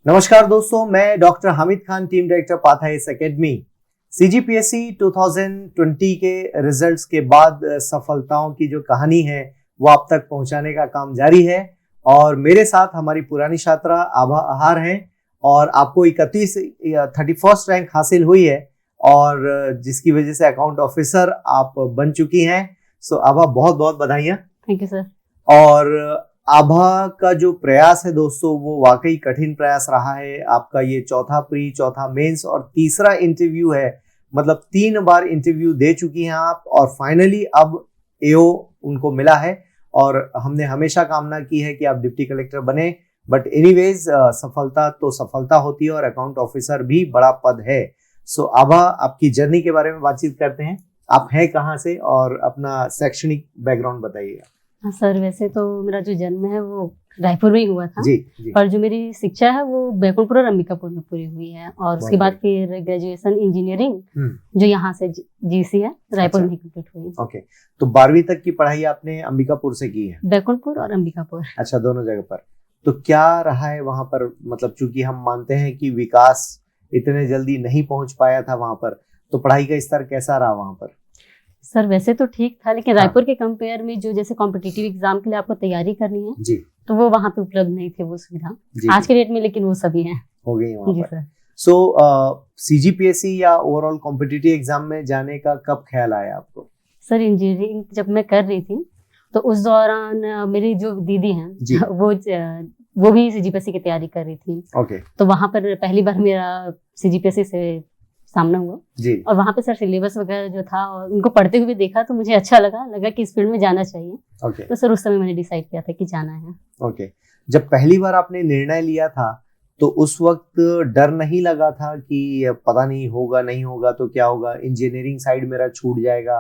नमस्कार दोस्तों, मैं doctor Hamid Khan, team director पाथाइस एकेडमी। सीजीपीएससी 2020 के रिजल्ट्स के बाद सफलताओं की जो कहानी है वो आप तक पहुंचाने का काम जारी है और मेरे साथ हमारी पुरानी छात्रा आभा आहार हैं और आपको 31 रैंक हासिल हुई है और जिसकी वजह से अकाउंट ऑफिसर आप बन चुकी हैं। सो आभा, बहुत बहुत बधाइयाँ। Thank you sir. और आभा का जो प्रयास है दोस्तों वो वाकई कठिन प्रयास रहा है। आपका ये चौथा प्री, चौथा मेंस और तीसरा इंटरव्यू है, मतलब 3 बार इंटरव्यू दे चुकी हैं आप और फाइनली अब एओ उनको मिला है और हमने हमेशा कामना की है कि आप डिप्टी कलेक्टर बने। बट एनीवेज सफलता तो सफलता होती है और अकाउंट ऑफिसर भी बड़ा पद है। सो आभा, आपकी जर्नी के बारे में बातचीत करते हैं। आप हैं कहाँ से और अपना शैक्षणिक बैकग्राउंड बताइएगा। हाँ सर, वैसे तो मेरा जो जन्म है वो रायपुर में ही हुआ था। जी। पर जो मेरी शिक्षा है वो बैकुंठपुर और अंबिकापुर में पूरी हुई है और उसके बाद फिर ग्रेजुएशन इंजीनियरिंग जो यहाँ से जीसी है रायपुर में कंप्लीट हुई। ओके, तो 12वीं तक की पढ़ाई आपने अंबिकापुर से की है? बैकुंठपुर और अंबिकापुर। अच्छा, दोनों जगह पर। तो क्या रहा है वहां पर, मतलब चूंकि हम मानते हैं कि विकास इतने जल्दी नहीं पहुंच पाया था वहां पर, तो पढ़ाई का स्तर कैसा रहा वहां पर? सर वैसे तो ठीक था, लेकिन रायपुर के कंपेयर में जो जैसे कॉम्पिटिटिव एग्जाम के लिए आपको तैयारी करनी है जी, तो वो वहाँ पे उपलब्ध नहीं थे वो सुविधा आज के डेट में, लेकिन वो सभी हैं, हो गई वहाँ जी पर। सर। सो सीजीपीएससी या ओवरऑल कॉम्पिटिटिव एग्जाम में जाने का कब ख्याल आया आपको? सर इंजीनियरिंग जब मैं कर रही थी तो उस दौरान मेरी जो दीदी हैं वो भी सीजीपीएससी की तैयारी कर रही थी। ओके। तो वहाँ पर पहली बार मेरा सीजीपीएससी से सामना हुआ जी। और वहाँ पे सर सिलेबस वगैरह जो था और उनको पढ़ते हुए देखा तो मुझे अच्छा लगा कि इस फील्ड में जाना चाहिए। ओके। तो सर उस समय मैंने डिसाइड किया था कि जाना है। ओके, जब पहली बार आपने निर्णय लिया था तो उस वक्त डर नहीं लगा था कि पता नहीं होगा, नहीं होगा तो क्या होगा, इंजीनियरिंग साइड मेरा छूट जाएगा?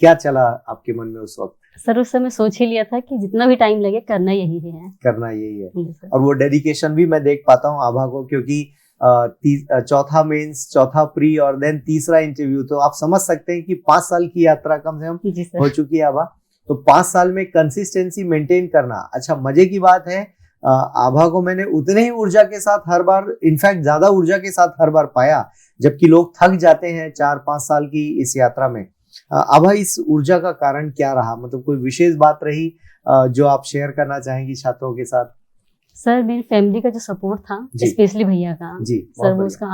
क्या चला आपके मन में उस वक्त? सर उस समय सोच ही लिया था कि जितना भी टाइम लगे करना यही है। करना यही है। और वो डेडिकेशन भी मैं देख पाता हूँ आभा को, क्योंकि चौथा मेंस, चौथा प्री और देन तीसरा इंटरव्यू, तो आप समझ सकते हैं कि 5 साल की यात्रा कम से कम हो चुकी है आभा। तो 5 साल में कंसिस्टेंसी मेंटेन करना, अच्छा मजे की बात है, आभा को मैंने उतने ही ऊर्जा के साथ हर बार, इनफैक्ट ज्यादा ऊर्जा के साथ हर बार पाया, जबकि लोग थक जाते हैं 4-5 साल की इस यात्रा में। आभा, इस ऊर्जा का कारण क्या रहा? मतलब कोई विशेष बात रही जो आप शेयर करना चाहेंगी छात्रों के साथ? सर मेरी फैमिली का जो सपोर्ट था, स्पेशली भैया का, जी, सर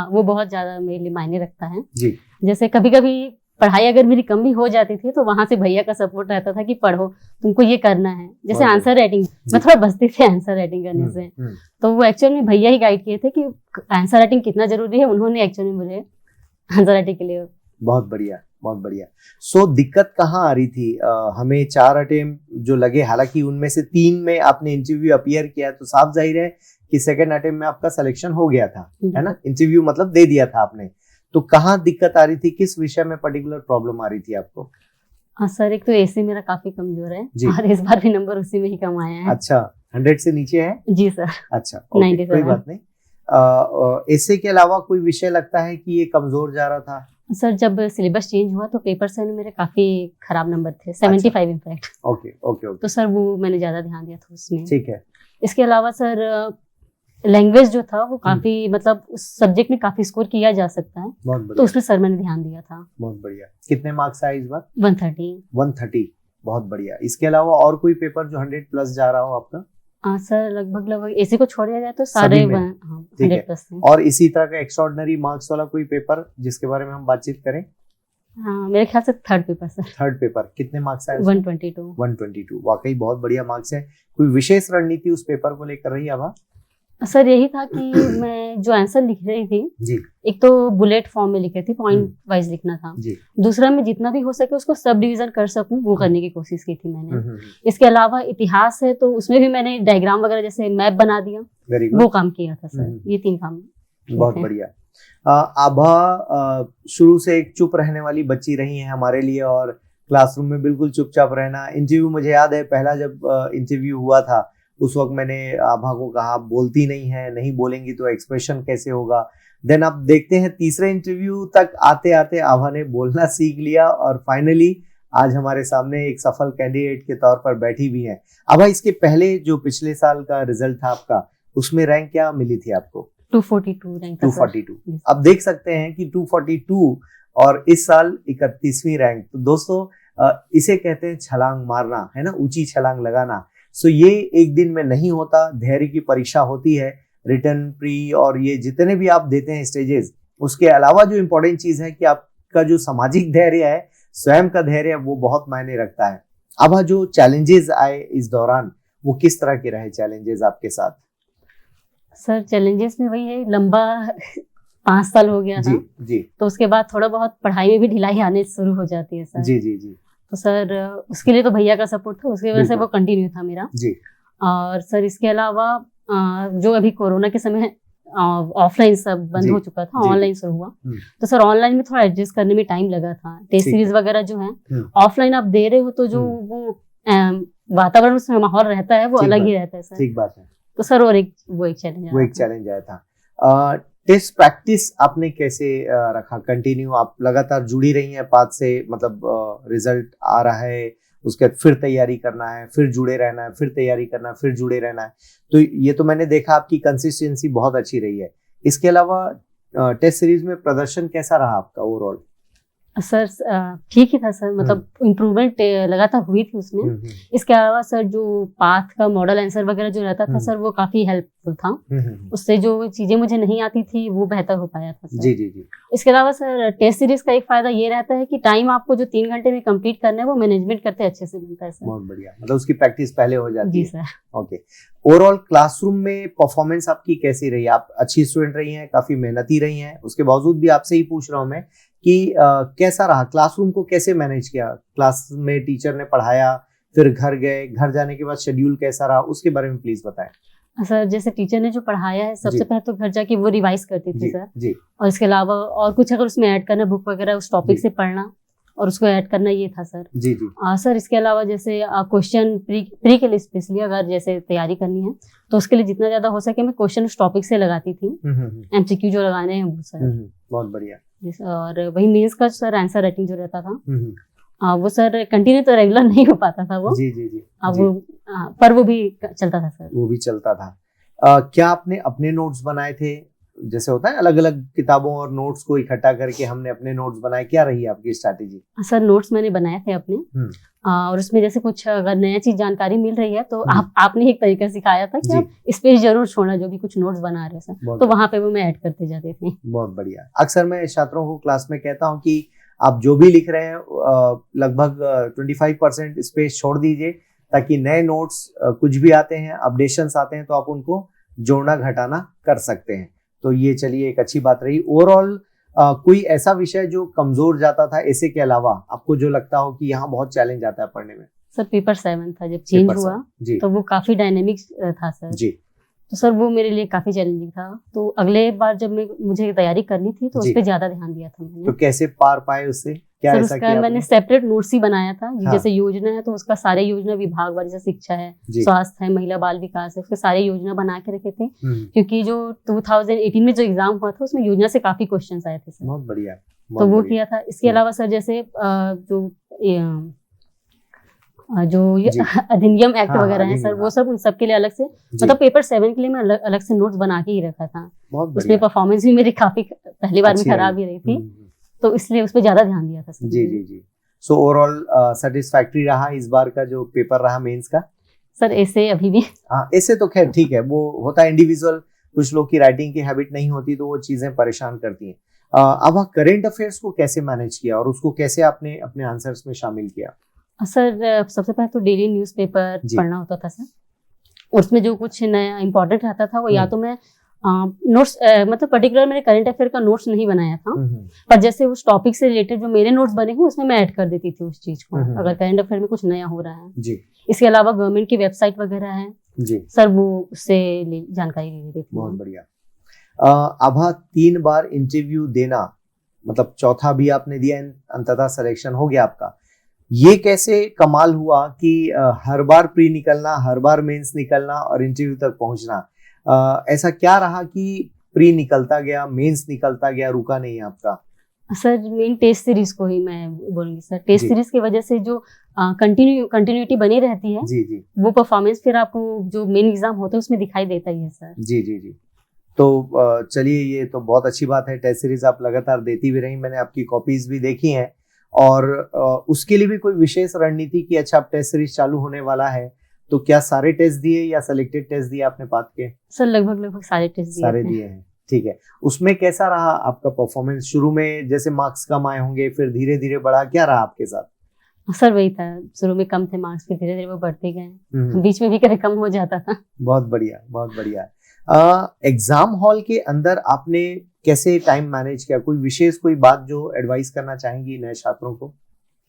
वो बहुत ज्यादा मेरे लिए मायने रखता है। जी। जैसे कभी कभी पढ़ाई अगर मेरी कम भी हो जाती थी तो वहां से भैया का सपोर्ट रहता था कि पढ़ो, तुमको ये करना है। जैसे आंसर राइटिंग, मैं थोड़ा बचती थी आंसर राइटिंग करने से, तो वो एक्चुअल में भैया ही गाइड किए थे कि आंसर राइटिंग कितना जरूरी है। उन्होंने एक्चुअली मुझे आंसर राइटिंग के लिए। बहुत बढ़िया, बहुत बढ़िया। सो दिक्कत कहाँ आ रही थी? हमें 4 अटेम्प्ट जो लगे, हालांकि उनमें से 3 में आपने इंटरव्यू अपीयर किया, तो साफ जाहिर है कि सेकंड अटेम्प्ट में आपका सिलेक्शन हो गया था, है ना? इंटरव्यू मतलब दे दिया था आपने। तो कहाँ दिक्कत आ रही थी, किस विषय में पर्टिकुलर प्रॉब्लम आ रही थी आपको? सर एक तो एसी मेरा काफी कमजोर है और इस बार भी नंबर उसी में ही कम आया है। अच्छा, 100 से नीचे है? जी सर। अच्छा, कोई बात नहीं। एसी के अलावा कोई विषय लगता है कि ये कमजोर जा रहा था? सर जब सिलेबस चेंज हुआ तो पेपर से मेरे काफी खराब नंबर थे, 75 इनफैक्ट। ओके। तो सर वो मैंने ज्यादा ध्यान दिया था उसमें। ठीक है। इसके अलावा सर लैंग्वेज जो था वो काफी, मतलब उस सब्जेक्ट में काफी स्कोर किया जा सकता है, तो उसमें सर मैंने ध्यान दिया था। बहुत बढ़िया। कितने मार्क्स आए इस बार? 130। बहुत बढ़िया। इसके अलावा और कोई पेपर जो 100 प्लस जा रहा हो आपका? सर लगभग एसी को छोड़ दिया जाए तो सारे 100 प्लस हैं। और इसी तरह का एक्स्ट्राऑर्डिनरी मार्क्स वाला कोई पेपर जिसके बारे में हम बातचीत करें? हाँ, मेरे ख्याल से third paper sir. Third paper कितने मार्क्स आए? 122। वाकई बहुत बढ़िया मार्क्स है। कोई विशेष रणनीति उस पेपर को लेकर रही आभा? सर यही था कि मैं जो आंसर लिख रही थी जी, एक तो बुलेट फॉर्म में लिख रही थी, पॉइंट वाइज लिखना था जी। दूसरा मैं जितना भी हो सके उसको सब डिवीजन कर सकूं वो करने की कोशिश की थी मैंने। इसके अलावा इतिहास है तो उसमें भी मैंने डायग्राम वगैरह जैसे मैप बना दिया, वो काम किया था सर। ये 3 काम। बहुत बढ़िया। आभा शुरू से एक चुप रहने वाली बच्ची रही है हमारे लिए और क्लासरूम में बिल्कुल चुपचाप रहना। इंटरव्यू मुझे याद है, पहला जब इंटरव्यू हुआ था उस वक्त मैंने आभा को कहा आप बोलती नहीं है, नहीं बोलेंगी तो एक्सप्रेशन कैसे होगा। देन आप देखते हैं तीसरे इंटरव्यू तक आते आते आभा ने बोलना सीख लिया और फाइनली आज हमारे सामने एक सफल कैंडिडेट के तौर पर बैठी भी है। आभा, इसके पहले जो पिछले साल का रिजल्ट था आपका, उसमें रैंक क्या मिली थी आपको? 242 रैंक था सर। 242। अब देख सकते हैं कि 242 और इस साल 31वीं रैंक। तो दोस्तों इसे कहते हैं छलांग मारना, है ना, ऊंची छलांग लगाना। सो ये एक दिन में नहीं होता, धैर्य की परीक्षा होती है, रिटर्न, प्री और ये जितने भी आप देते हैं स्टेजेस, उसके अलावा जो इम्पोर्टेंट चीज है कि आपका जो सामाजिक धैर्य है, स्वयं का धैर्य है, वो बहुत मायने रखता है। अब जो चैलेंजेस आए इस दौरान, वो किस तरह के रहे चैलेंजेस आपके साथ? सर चैलेंजेस में वही है, लंबा 5 साल हो गया जी था, जी तो उसके बाद थोड़ा बहुत पढ़ाई में भी ढिलाई आने शुरू हो जाती है सर। जी जी जी तो सर उसके लिए तो भैया का सपोर्ट था, उसकी वजह से वो कंटिन्यू था मेरा जी। और सर इसके अलावा जो अभी कोरोना के समय ऑफलाइन सब बंद हो चुका था, ऑनलाइन शुरू हुआ, तो सर ऑनलाइन में थोड़ा एडजस्ट करने में टाइम लगा था। टेस्ट सीरीज वगैरह जो है ऑफलाइन आप दे रहे हो, तो जो वो वातावरण उसमें माहौल रहता है वो अलग ही रहता है सर। ठीक बात है। तो सर और वो एक चैलेंज आया था। टेस्ट प्रैक्टिस आपने कैसे रखा? कंटिन्यू आप लगातार जुड़ी रही हैं पाथ से, मतलब रिजल्ट आ रहा है, उसके बाद फिर तैयारी करना है, फिर जुड़े रहना है, फिर तैयारी करना है, फिर जुड़े रहना है। तो ये तो मैंने देखा आपकी कंसिस्टेंसी बहुत अच्छी रही है। इसके अलावा टेस्ट सीरीज में प्रदर्शन कैसा रहा आपका ओवरऑल? सर ठीक ही था सर, मतलब इम्प्रूवमेंट लगातार हुई थी उसमें। इसके अलावा सर जो पाथ का मॉडल आंसर वगैरह जो रहता था सर, वो काफी हेल्पफुल था। उससे जो चीजें मुझे नहीं आती थी वो बेहतर हो पाया था सर। जी जी जी। इसके अलावा सर टेस्ट सीरीज का एक फायदा ये रहता है कि टाइम आपको जो 3 घंटे में कंप्लीट करना है वो मैनेजमेंट करते अच्छे से मिलता है सर। बहुत बढ़िया, मतलब उसकी प्रैक्टिस पहले हो जाती है। जी सर। ओके, ओवरऑल क्लासरूम में परफॉर्मेंस आपकी कैसी रही? आप अच्छी स्टूडेंट रही हैं, काफी मेहनती रही हैं, उसके बावजूद भी आपसे ही पूछ रहा हूं मैं कि कैसा रहा क्लासरूम को, कैसे मैनेज किया? क्लास में टीचर ने पढ़ाया, फिर घर गए, घर जाने के बाद शेड्यूल कैसा रहा, उसके बारे में प्लीज बताएं। सर जैसे टीचर ने जो पढ़ाया है, सबसे पहले तो घर जाके वो रिवाइज करती थी सर जी। और इसके अलावा और कुछ अगर उसमें ऐड करना, बुक वगैरह उस टॉपिक से पढ़ना और उसको ऐड करना, ये था सर। जी जी। सर इसके अलावा जैसे क्वेश्चन प्री के लिए स्पेशली अगर जैसे तैयारी करनी है तो उसके लिए जितना ज्यादा हो सके मैं क्वेश्चन उस टॉपिक से लगाती थी, एमसीक्यू जो लगाने हैं वो सर। बहुत बढ़िया। और वही मेंस का सर आंसर राइटिंग जो रहता था वो सर कंटिन्यू तो रेगुलर नहीं हो पाता था वो। जी जी जी। अब पर वो भी चलता था सर। वो भी चलता था। क्या आपने अपने नोट्स बनाए थे? जैसे होता है अलग अलग किताबों और नोट्स को इकट्ठा करके हमने अपने नोट्स बनाए, क्या रही आपकी स्ट्रैटेजी? सर नोट्स मैंने बनाए थे अपने और उसमें जैसे कुछ अगर नया चीज जानकारी मिल रही है तो आपने एक तरीका सिखाया था कि आप स्पेस जरूर छोड़ना जो भी कुछ नोट्स बना रहे हैं, तो वहां पे वो मैं ऐड करते जाते थे। बहुत बढ़िया। अक्सर मैं छात्रों को क्लास में कहता हूँ कि आप जो भी लिख रहे हैं लगभग 25% स्पेस छोड़ दीजिए, ताकि नए नोट्स कुछ भी आते हैं, अपडेशंस आते हैं, तो आप उनको जोड़ना घटाना कर सकते हैं। तो ये चलिए एक अच्छी बात रही। ओवरऑल कोई ऐसा विषय जो कमजोर जाता था ऐसे के अलावा, आपको जो लगता हो कि यहाँ बहुत चैलेंज आता है पढ़ने में? सर पेपर 7 था, जब चेंज हुआ तो वो काफी डायनेमिक था सर जी। तो सर वो मेरे लिए काफी चैलेंजिंग था, तो अगले बार जब मुझे तैयारी करनी थी तो उस पर ज्यादा ध्यान दिया था मैंने। तो कैसे पार पाए उससे? क्या सर उसका मैंने सेपरेट नोट्स ही बनाया था। जैसे योजना है तो उसका सारे योजना विभाग वाले, जैसे शिक्षा है, स्वास्थ्य है, महिला बाल विकास है, उसके सारे योजना बना के रखे थे, क्योंकि जो 2018 में जो एग्जाम हुआ था उसमें योजना से काफी क्वेश्चन आए थे सर। बहुत बढ़िया। तो वो किया था। इसके अलावा सर जैसे जो अधिनियम एक्ट वगैरह है सर, वो सब उन सब के लिए अलग से, मतलब पेपर 7 के लिए मैं अलग से नोट्स बना के ही रखा था। उसमें परफॉर्मेंस भी मेरी काफी पहली बार में खराब ही रही थी, तो इसलिए उस पर ज्यादा ध्यान दिया था सर। जी जी जी। सो ओवरऑल सेटिस्फैक्टरी रहा इस बार का जो पेपर रहा मेंस का? सर ऐसे अभी भी, हाँ ऐसे तो खैर ठीक है, वो होता है इंडिविजुअल, कुछ लोग की राइटिंग की हैबिट नहीं होती तो वो चीजें परेशान करती हैं। अब करंट अफेयर्स को कैसे मैनेज किया और उसको कैसे आपने अपने आंसर्स में शामिल किया? सर सबसे पहले तो डेली न्यूज़पेपर पढ़ना होता था सर, उसमें जो कुछ नया इंपॉर्टेंट रहता था वो या तो मैं नोट्स मतलब पर्टिकुलर मैंने करंट अफेयर का नोट्स नहीं बनाया था, पर जैसे उस टॉपिक से रिलेटेड जो मेरे नोट्स बने हुए उसमें मैं ऐड कर देती थी उस चीज को, अगर करंट अफेयर में कुछ नया हो रहा है जी। इसके अलावा गवर्नमेंट की वेबसाइट वगैरह है जी सर, वो उससे जानकारी ले लेती थी। बहुत बढ़िया। आभा 3 बार इंटरव्यू देना, मतलब चौथा भी आपने दिया, अंततः सिलेक्शन हो गया आपका। ये कैसे कमाल हुआ कि हर बार प्री निकलना, हर बार मेंस निकलना और इंटरव्यू तक पहुंचना? ऐसा क्या रहा कि प्री निकलता गया, मेंस निकलता गया, रुका नहीं आपका? सर मेन टेस्ट सीरीज को ही मैं बोलूंगी सर। टेस्ट सीरीज की वजह से जो कंटिन्यूटी बनी रहती है जी जी, वो परफॉर्मेंस फिर आपको जो मेन एग्जाम होता है उसमें दिखाई देता ही है सर। जी जी जी। तो चलिए, ये तो बहुत अच्छी बात है। टेस्ट सीरीज आप लगातार देती भी रही, मैंने आपकी कॉपीज भी देखी हैं। और उसके लिए भी कोई विशेष रणनीति की, अच्छा अब टेस्ट सीरीज चालू होने वाला है तो क्या सारे टेस्ट दिए या सिलेक्टेड टेस्ट दिए आपने पाथ के? सर लगभग सारे टेस्ट दिए, सारे दिए हैं, ठीक है। उसमें कैसा रहा आपका परफॉर्मेंस? शुरू में जैसे मार्क्स कम आए होंगे, फिर धीरे धीरे बढ़ा, क्या रहा आपके साथ? सर वही था, शुरू में कम थे मार्क्स, फिर धीरे धीरे वो बढ़ते गए, बीच में भी कभी कम हो जाता था। बहुत बढ़िया, बहुत बढ़िया। एग्जाम हॉल के अंदर आपने कैसे टाइम मैनेज किया? कोई विशेष कोई बात जो एडवाइस करना चाहेंगी नए छात्रों को?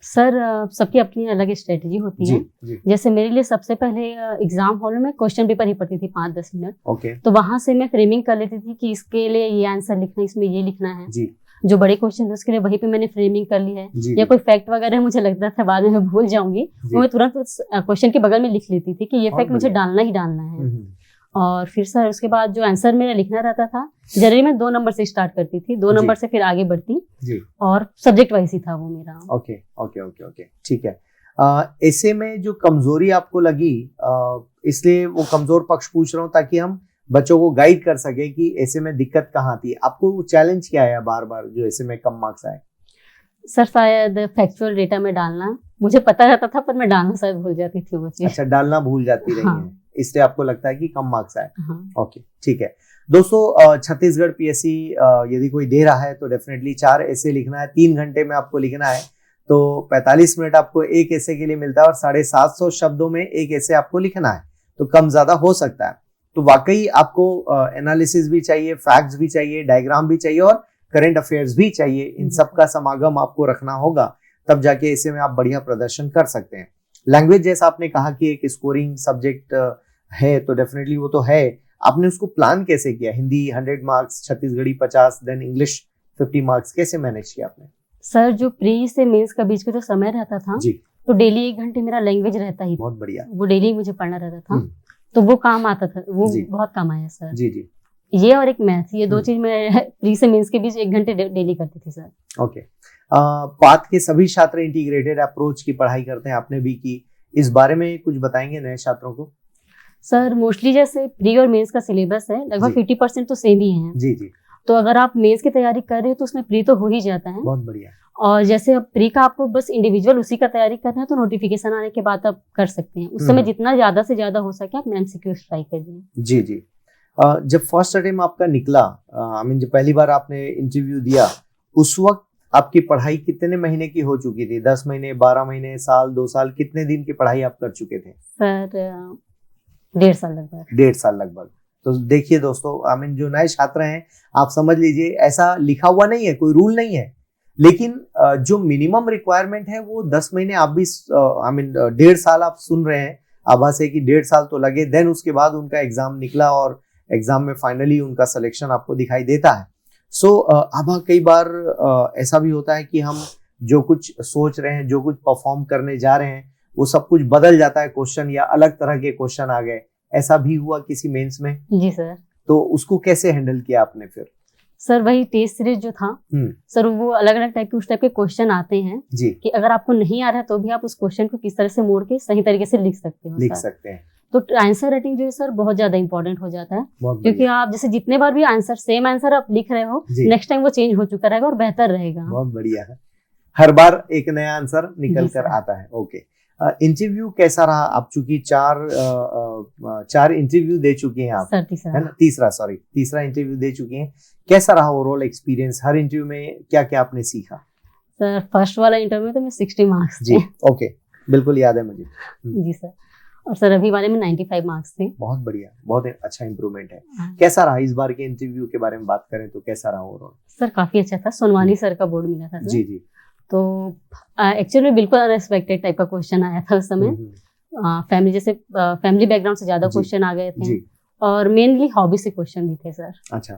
सर सबकी अपनी अलग स्ट्रेटेजी होती है। जी। जैसे मेरे लिए सबसे पहले एग्जाम हॉल में क्वेश्चन पेपर ही पढ़ती थी 5-10 मिनट। ओके। तो वहां से मैं फ्रेमिंग कर लेती थी कि इसके लिए ये आंसर लिखना है, इसमें ये लिखना है। जी। जो बड़े क्वेश्चन है उसके लिए वहीं पे मैंने फ्रेमिंग कर ली है। जी, या कोई फैक्ट वगैरह मुझे लगता था बाद में मैं भूल जाऊंगी, वो मैं तुरंत क्वेश्चन के बगल में लिख लेती थी कि ये फैक्ट मुझे डालना ही डालना है। और फिर सर उसके बाद जो आंसर मेरा लिखना रहता था, जनरली मैं 2 नंबर से स्टार्ट करती थी, 2 नंबर से फिर आगे बढ़ती जी। और सब्जेक्ट वाइज ही था वो मेरा। ओके ओके ओके ओके, ठीक है। ऐसे में जो कमजोरी आपको लगी, इसलिए वो कमजोर पक्ष पूछ रहा हूँ ताकि हम बच्चों को गाइड कर सके कि ऐसे में दिक्कत कहाँ थी। आपको चैलेंज क्या आया बार बार जो ऐसे में कम मार्क्स आए? सर शायद फैक्चुअल डेटा में डालना, मुझे पता रहता था पर मैं डालना शायद भूल जाती थी वो चीज। अच्छा, डालना भूल जाती रही है, इसलिए आपको लगता है कि कम मार्क्स आए। ओके, ठीक है। दोस्तों, छत्तीसगढ़ पीएससी यदि कोई दे रहा है तो डेफिनेटली 4 ऐसे लिखना है, 3 घंटे में आपको लिखना है, तो 45 मिनट आपको एक ऐसे के लिए मिलता है और 750 शब्दों में एक ऐसे आपको लिखना है, तो कम ज्यादा हो सकता है। तो वाकई आपको एनालिसिस भी चाहिए, फैक्ट्स भी चाहिए, डायग्राम भी चाहिए और करंट अफेयर्स भी चाहिए। इन सब का समागम आपको रखना होगा, तब जाके ऐसे में आप बढ़िया प्रदर्शन कर सकते हैं। लैंग्वेज जैसा आपने कहा कि एक स्कोरिंग सब्जेक्ट है, तो डेफिनेटली वो तो है। आपने उसको प्लान कैसे किया? Hindi 100 marks, Chhattisgarhi 50, then English 50 marks, कैसे मैनेज किया आपने? सर जो प्री से मेंस का बीच का जो समय रहता था जी, तो डेली 1 घंटे मेरा लैंग्वेज रहता ही। बहुत बढ़िया। वो डेली मुझे पढ़ना रहता था, तो वो काम आता था, वो बहुत काम आया सर। जी जी। ये और एक मैथ, ये 2 चीज मैं प्री से मेंस के बीच 1 घंटे डेली करती थी सर। ओके। पाथ के सभी छात्र इंटीग्रेटेड अप्रोच की पढ़ाई करते हैं, आपने भी की, इस बारे में कुछ बताएंगे नए छात्रों को? सर मोस्टली जैसे प्री और मेंस का सिलेबस है लगभग 50% तो सेम ही है। जी जी। तो अगर आप मेंस की तैयारी कर रहे हो तो उसमें प्री तो हो ही जाता है। बहुत बढ़िया। और जैसे अब प्री का आपको बस इंडिविजुअल उसी का तैयारी करना है तो नोटिफिकेशन आने के बाद आप कर सकते हैं। उस समय जितना ज्यादा से ज्यादा हो सके आप एमसीक्यू ट्राई करिए। जी जी। जब फर्स्ट अटेम्प्ट आपका निकला, आई मीन जब पहली बार आपने इंटरव्यू दिया, उस वक्त आपकी पढ़ाई कितने महीने की हो चुकी थी? 10 महीने, 12 महीने, साल, 2 साल, कितने दिन की पढ़ाई आप कर चुके थे? सर 1.5 साल लगभग। 1.5 साल लगभग। तो देखिए दोस्तों, आई मीन जो नए छात्र हैं, आप समझ लीजिए ऐसा लिखा हुआ नहीं है, कोई रूल नहीं है, लेकिन जो मिनिमम रिक्वायरमेंट है वो 10 महीने। आप भी आई मीन 1.5 साल आप सुन रहे हैं, आभास है कि 1.5 साल तो लगे। देन उसके बाद उनका एग्जाम निकला और एग्जाम में फाइनली उनका सिलेक्शन आपको दिखाई देता है। सो आभा, कई बार ऐसा भी होता है कि हम जो कुछ सोच रहे हैं, जो कुछ परफॉर्म करने जा रहे हैं, वो सब कुछ बदल जाता है, क्वेश्चन या अलग तरह के क्वेश्चन आ गए। ऐसा भी हुआ किसी मेंस में? जी सर। तो उसको कैसे हैंडल किया आपने फिर? सर वही टेस्ट सीरीज जो था सर, वो अलग अलग टाइप के उस टाइप के क्वेश्चन आते हैं जी, कि अगर आपको नहीं आ रहा है तो भी आप उस क्वेश्चन को किस तरह से मोड़ के सही तरीके से लिख सकते हो। लिख सकते हैं। तो आंसर राइटिंग जो है सर बहुत ज्यादा इंपॉर्टेंट हो जाता है, क्योंकि आप जैसे जितने बार भी आंसर सेम आंसर आप लिख रहे हो, नेक्स्ट टाइम वो चेंज हो चुका रहेगा और बेहतर रहेगा। बहुत बढ़िया है, हर बार एक नया आंसर निकल कर आता है। ओके। इंटरव्यू कैसा रहा? आप चूंकि 4 इंटरव्यू दे चुके हैं आप, सर है ना? तीसरा इंटरव्यू दे चुके हैं। कैसा रहा ओवरऑल एक्सपीरियंस? हर इंटरव्यू में क्या क्या आपने सीखा? सर फर्स्ट वाला इंटरव्यू में तो मैं 60 मार्क्स जी, ओके, बिल्कुल याद है मुझे। जी सर। और सर अभी वाले में 95 मार्क्स थे। बहुत बढ़िया, बहुत अच्छा इंप्रूवमेंट है। कैसा रहा इस बार के इंटरव्यू के बारे में बात करें तो कैसा रहा ओवरऑल? सर काफी अच्छा था, सोनवानी सर का बोर्ड मिला था सर। जी जी। तो एक्चुअली बिल्कुल अनएक्सपेक्टेड टाइप का क्वेश्चन आया था उस समय। फैमिली बैकग्राउंड से ज्यादा क्वेश्चन आ गए थे और मेनली हॉबी से क्वेश्चन भी थे सर। अच्छा,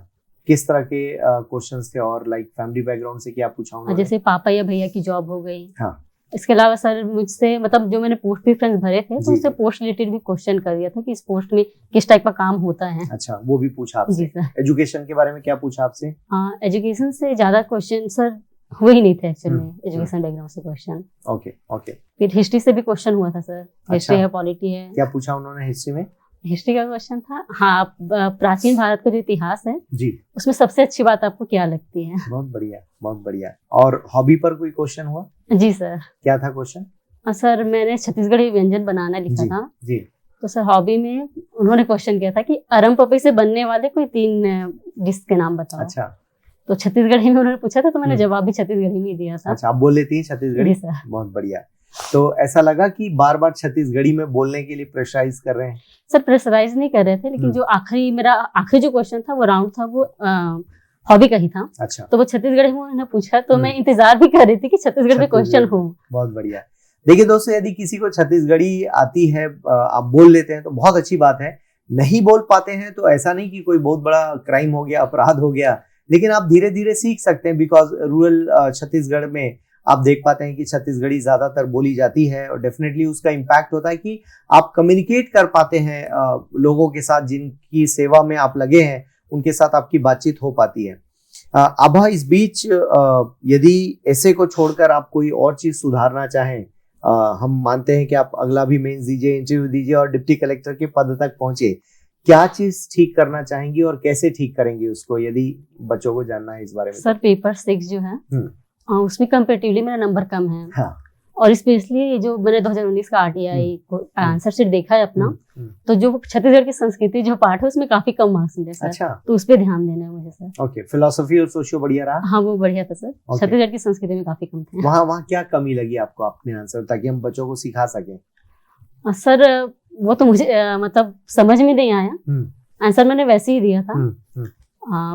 किस तरह के क्वेश्चंस थे? और लाइक फैमिली बैकग्राउंड से क्या पूछा उन्होंने? जैसे पापा या भैया की जॉब हो गई। हाँ। इसके अलावा सर मुझसे मतलब जो मैंने पोस्ट प्रेफरेंस भरे थे तो उससे पोस्ट रिलेटेड भी क्वेश्चन कर दिया था कि इस पोस्ट में किस टाइप का काम होता है। अच्छा, वो भी पूछा आपसे? जी सर। एजुकेशन के बारे में क्या पूछा आपसे? एजुकेशन से ज्यादा क्वेश्चन सर हुए ही नहीं थे एक्चुअली में, एजुकेशन बैकग्राउंड से क्वेश्चन। Okay okay. फिर हिस्ट्री से भी क्वेश्चन हुआ था सर, हिस्ट्री है, पॉलिटी है। क्या पूछा उन्होंने हिस्ट्री में? हिस्ट्री का क्वेश्चन था। हाँ, प्राचीन भारत का जो इतिहास है जी, उसमें सबसे अच्छी बात आपको क्या लगती है? बहुत बढ़िया, बहुत बढ़िया। और हॉबी पर कोई क्वेश्चन हुआ? जी सर। क्या था क्वेश्चन? सर मैंने छत्तीसगढ़ी व्यंजन बनाना लिखा जी था। जी। तो सर हॉबी में उन्होंने क्वेश्चन किया था कि अरम पपई से बनने वाले कोई 3 डिश के नाम बताओ। अच्छा। तो छत्तीसगढ़ी में उन्होंने पूछा था, तो मैंने हम्म। जवाब भी छत्तीसगढ़ी में ही दिया था। अच्छा, आप बोल लेती हैं छत्तीसगढ़ी? जी सर। बहुत बढ़िया। तो ऐसा लगा कि बार बार छत्तीसगढ़ी में बोलने के लिए प्रेशराइज कर रहे हैं? सर प्रेशराइज नहीं कर रहे थे, लेकिन जो आखिरी जो क्वेश्चन था वो राउंड था, वो हॉबी का ही था। अच्छा। तो वो छत्तीसगढ़ी में उन्होंने पूछा, तो मैं इंतजार भी कर रही थी कि छत्तीसगढ़ में क्वेश्चन हो। बहुत बढ़िया। देखिए दोस्तों, यदि किसी को छत्तीसगढ़ी आती है, आप बोल लेते हैं तो बहुत अच्छी बात है। नहीं बोल पाते हैं तो ऐसा नहीं कि कोई बहुत बड़ा क्राइम हो गया, अपराध हो गया, लेकिन आप धीरे धीरे सीख सकते हैं। बिकॉज रूरल छत्तीसगढ़ में आप देख पाते हैं कि छत्तीसगढ़ी ज्यादातर बोली जाती है, और डेफिनेटली उसका इम्पैक्ट होता है कि आप कम्युनिकेट कर पाते हैं लोगों के साथ, जिनकी सेवा में आप लगे हैं उनके साथ आपकी बातचीत हो पाती है। आभा, इस बीच यदि ऐसे को छोड़कर आप कोई और चीज सुधारना चाहें, हम मानते हैं कि आप अगला भी मेंस दीजिए, इंटरव्यू दीजिए और डिप्टी कलेक्टर के पद तक पहुंचे, क्या चीज ठीक करना चाहेंगी और कैसे ठीक करेंगी उसको, यदि बच्चों को जानना है इस बारे में? सर पेपर 6 जो है उसमें कंपेरेटिवली मेरा नंबर कम है। हाँ। और स्पेशली जो मैंने 2019 का आरटीआई आंसर शीट देखा है अपना, तो जो छत्तीसगढ़ की संस्कृति जो पार्ट है उसमें काफी कम मार्क्स मिले सर। अच्छा। तो उस पर ध्यान देना है मुझे सर। ओके, फिलोसफी और सोशियो बढ़िया रहा? हाँ वो बढ़िया था सर। छत्तीसगढ़ की संस्कृति में काफी कम थे। वहाँ क्या कमी लगी आपको अपने आंसर, ताकि हम बच्चों को सिखा सकें? सर वो तो मुझे मतलब समझ में नहीं आया। आंसर मैंने वैसे ही दिया था।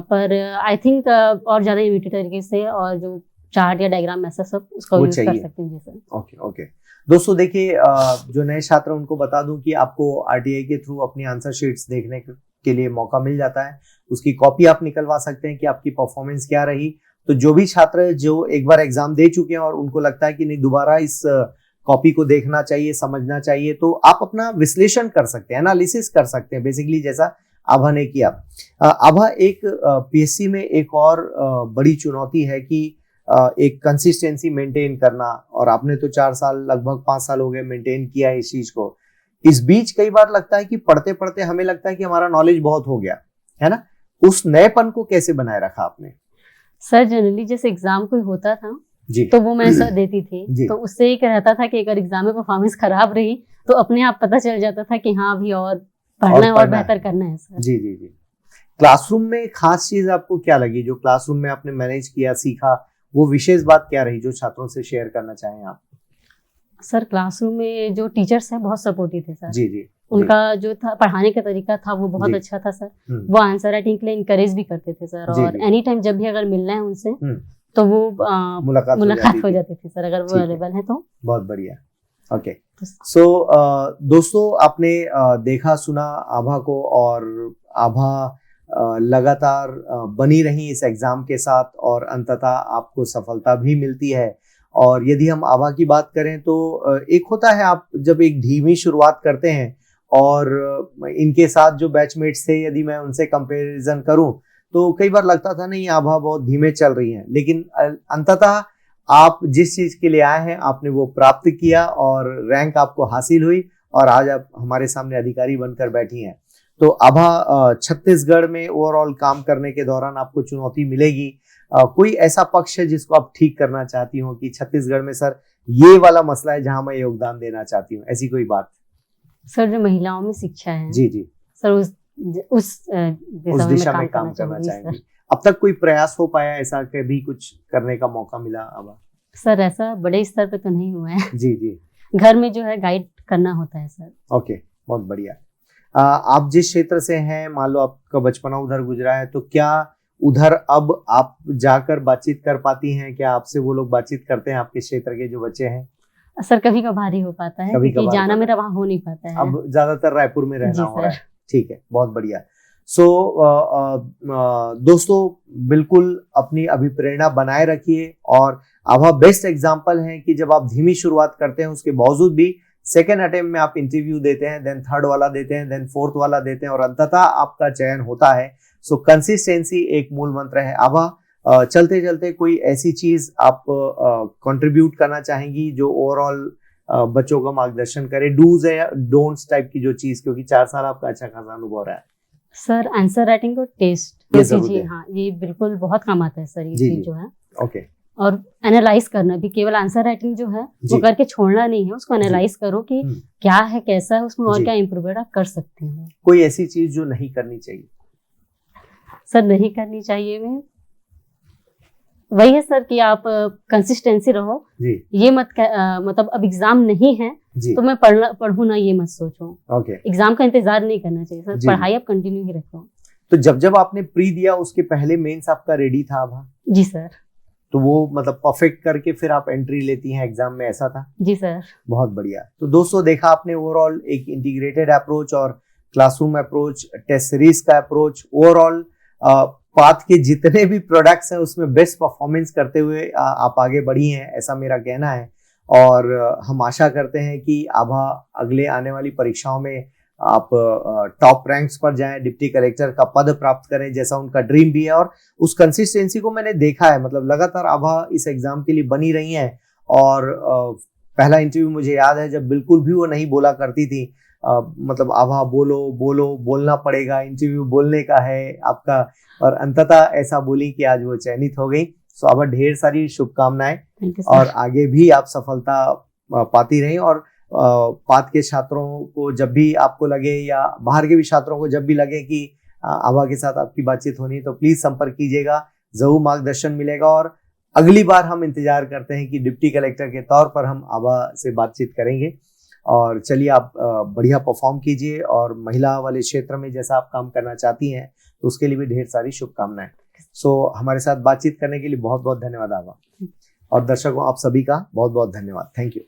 पर आई थिंक और ज्यादा इमीडिएट तरीके से, और जो चार्ट या डायग्राम ऐसा सब उसका यूज कर सकते हैं सर। Okay okay. दोस्तों देखिए, जो नए छात्र उनको बता दूं कि आपको आरटीआई के थ्रू अपनी आंसर शीट्स देखने के लिए मौका मिल जाता है। उसकी कॉपी आप निकलवा सकते हैं कि आपकी परफॉर्मेंस क्या रही। तो जो भी छात्र जो एक बार एग्जाम दे चुके हैं और उनको लगता है कि नहीं दोबारा इस कॉपी को देखना चाहिए, समझना चाहिए, तो आप अपना विश्लेषण कर सकते हैं, एनालिसिस कर सकते हैं, बेसिकली जैसा आभा ने किया। आभा, एक पीएससी में एक और बड़ी चुनौती है कि एक कंसिस्टेंसी मेंटेन करना, और आपने तो 4 साल लगभग 5 साल हो गए मेंटेन किया है इस चीज को। इस बीच कई बार लगता है कि पढ़ते पढ़ते हमें लगता है कि हमारा नॉलेज बहुत हो गया है ना, उस नएपन को कैसे बनाए रखा आपने? सर जनरली जैसे एग्जाम कोई होता था जी, तो वो मैं सर देती थी, तो उससे एक रहता था कि अगर एग्जाम में परफॉर्मेंस खराब रही तो अपने आप पता चल जाता था कि हाँ अभी और पढ़ना है और बेहतर करना है सर। जी जी जी। क्लासरूम में खास चीज आपको क्या लगी, जो क्लासरूम में आपने मैनेज किया, सीखा, वो विशेष बात क्या रही जो छात्रों से शेयर करना चाहें आप? सर क्लासरूम में जो टीचर्स हैं बहुत सपोर्टिव थे सर। जी जी। उनका जो था पढ़ाने का तरीका था वो बहुत अच्छा था सर। वो आंसर राइटिंग के लिए इनकरेज भी करते थे सर, और एनी टाइम जब भी अगर मिलना है उनसे तो वो मुलाकात हो जाती थी सर, अगर वो अवेलेबल है तो। बहुत बढ़िया। ओके, सो दोस्तों आपने देखा सुना आभा को, और आभा लगातार बनी रही इस एग्जाम के साथ, और अंततः आपको सफलता भी मिलती है। और यदि हम आभा की बात करें तो एक होता है, आप जब एक धीमी शुरुआत करते हैं, और इनके साथ जो बैचमेट्स थे यदि मैं उनसे कंपैरिजन करूं तो कई बार लगता था नहीं आभा बहुत धीमे चल रही हैं, लेकिन अंततः आप जिस चीज के लिए आए हैं आपने वो प्राप्त किया, और रैंक आपको हासिल हुई, और आज आप हमारे सामने अधिकारी बनकर बैठी हैं। तो आभा, छत्तीसगढ़ में ओवरऑल काम करने के दौरान आपको चुनौती मिलेगी, कोई ऐसा पक्ष है जिसको आप ठीक करना चाहती हो कि छत्तीसगढ़ में सर ये वाला मसला है जहां मैं योगदान देना चाहती हूँ, ऐसी कोई बात? सर जो महिलाओं में शिक्षा है जी जी सर, उस दिशा में काम करना चाहेंगे। अब तक कोई प्रयास हो पाया ऐसा, कभी कुछ करने का मौका मिला आभा? सर ऐसा बड़े स्तर पे तो नहीं हुआ है। जी जी। घर में जो है गाइड करना होता है सर। ओके, बहुत बढ़िया। आप जिस क्षेत्र से हैं, मान लो आपका बचपना उधर गुजरा है, तो क्या उधर अब आप जाकर बातचीत कर पाती हैं? क्या आपसे वो लोग बातचीत करते हैं, आपके क्षेत्र के जो बच्चे हैं? सर कभी कभार ही हो पाता है, क्योंकि जाना मेरा वहाँ हो नहीं पाता है। अब ज्यादातर रायपुर में रहना हो रहा है। ठीक है, बहुत बढ़िया। सो दोस्तों बिल्कुल अपनी अभिप्रेरणा बनाए रखिए, और आभा बेस्ट एग्जाम्पल है कि जब आप धीमी शुरुआत करते हैं उसके बावजूद भी सेकेंड अटेम्प्ट में आप इंटरव्यू देते हैं, देन थर्ड वाला देते हैं, देन फोर्थ वाला देते हैं, और अंततः आपका चयन होता है। सो कंसिस्टेंसी एक मूल मंत्र है। आभा, चलते चलते कोई ऐसी चीज आप कंट्रीब्यूट करना चाहेंगी जो ओवरऑल बच्चों का मार्गदर्शन करें, डूज या डोंट्स टाइप की जो चीज, क्योंकि 4 साल आपका अच्छा खासा अनुभव रहा है। सर आंसर राइटिंग और टेस्ट ये जरूर है। हाँ ये बिल्कुल बहुत काम आता है सर, ये जी, चीज जी। जो है। ओके। और एनालाइज करना भी, केवल आंसर राइटिंग जो है वो जी। करके छोड़ना नहीं है, उसको एनालाइज करो कि क्या है, कैसा है, उसमें और जी। क्या इम्प्रूवमेंट आप कर सकते हो। कोई ऐसी चीज जो नहीं करनी चाहिए? सर नहीं करनी चाहिए में वही है सर कि आप कंसिस्टेंसी रहो जी। ये मत मतलब अब एग्जाम नहीं है जी। तो मैं पढ़ूं ना, ये मत सोचो। ओके। एग्जाम का इंतजार नहीं करना चाहिए सर, जी। पढ़ाई आप कंटिन्यू ही रखो। तो जब आपने प्री दिया उसके पहले मेंस आपका रेडी था आभा? जी सर। तो वो मतलब परफेक्ट करके फिर आप एंट्री लेती हैं एग्जाम में, ऐसा था? जी सर। बहुत बढ़िया। तो दोस्तों देखा आपने ओवरऑल एक इंटीग्रेटेड अप्रोच और क्लासरूम अप्रोच, टेस्ट सीरीज का अप्रोच, ओवरऑल पाथ के जितने भी प्रोडक्ट्स हैं उसमें बेस्ट परफॉर्मेंस करते हुए आप आगे बढ़ी हैं, ऐसा मेरा कहना है। और हम आशा करते हैं कि आभा अगले आने वाली परीक्षाओं में आप टॉप रैंक्स पर जाएं, डिप्टी कलेक्टर का पद प्राप्त करें जैसा उनका ड्रीम भी है। और उस कंसिस्टेंसी को मैंने देखा है, मतलब लगातार आभा इस एग्जाम के लिए बनी रही हैं। और पहला इंटरव्यू मुझे याद है जब बिल्कुल भी वो नहीं बोला करती थी, मतलब आभा बोलना पड़ेगा, इंटरव्यू बोलने का है आपका, और अंततः ऐसा बोली कि आज वो चयनित हो गई। सो आभा ढेर सारी शुभकामनाएं और आगे भी आप सफलता पाती रहें। और पात के छात्रों को जब भी आपको लगे या बाहर के भी छात्रों को जब भी लगे कि आभा के साथ आपकी बातचीत होनी है तो प्लीज संपर्क कीजिएगा, जरूर मार्गदर्शन मिलेगा। और अगली बार हम इंतजार करते हैं कि डिप्टी कलेक्टर के तौर पर हम आभा से बातचीत करेंगे। और चलिए आप बढ़िया परफॉर्म कीजिए और महिला वाले क्षेत्र में जैसा आप काम करना चाहती हैं तो उसके लिए भी ढेर सारी शुभकामनाएं। सो हमारे साथ बातचीत करने के लिए बहुत बहुत धन्यवाद आभा। और दर्शकों आप सभी का बहुत बहुत धन्यवाद। Thank you.